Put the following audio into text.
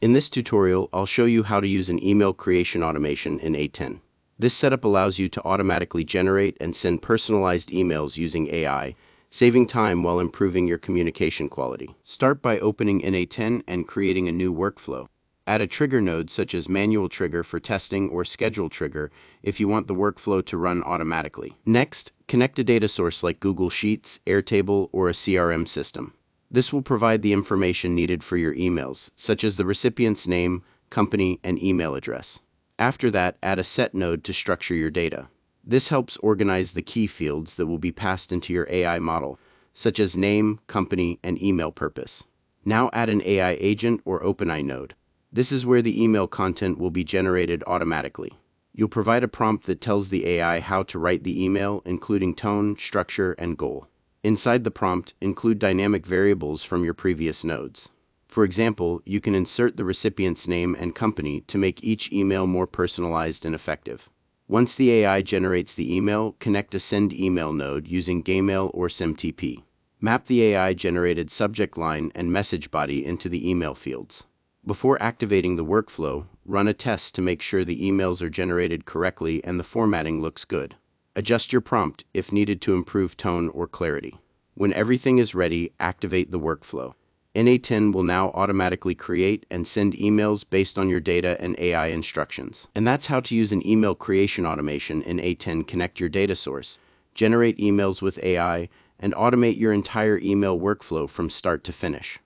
In this tutorial, I'll show you how to use an email creation automation in N8N. This setup allows you to automatically generate and send personalized emails using AI, saving time while improving your communication quality. Start by opening N8N and creating a new workflow. Add a trigger node such as manual trigger for testing or schedule trigger if you want the workflow to run automatically. Next, connect a data source like Google Sheets, Airtable, or a CRM system. This will provide the information needed for your emails, such as the recipient's name, company, and email address. After that, add a set node to structure your data. This helps organize the key fields that will be passed into your AI model, such as name, company, and email purpose. Now add an AI agent or OpenAI node. This is where the email content will be generated automatically. You'll provide a prompt that tells the AI how to write the email, including tone, structure, and goal. Inside the prompt, include dynamic variables from your previous nodes. For example, you can insert the recipient's name and company to make each email more personalized and effective. Once the AI generates the email, connect a Send Email node using Gmail or SMTP. Map the AI-generated subject line and message body into the email fields. Before activating the workflow, run a test to make sure the emails are generated correctly and the formatting looks good. Adjust your prompt if needed to improve tone or clarity. When everything is ready, activate the workflow. N8N will now automatically create and send emails based on your data and AI instructions. And that's how to use an email creation automation in N8N. Connect your data source, generate emails with AI, and automate your entire email workflow from start to finish.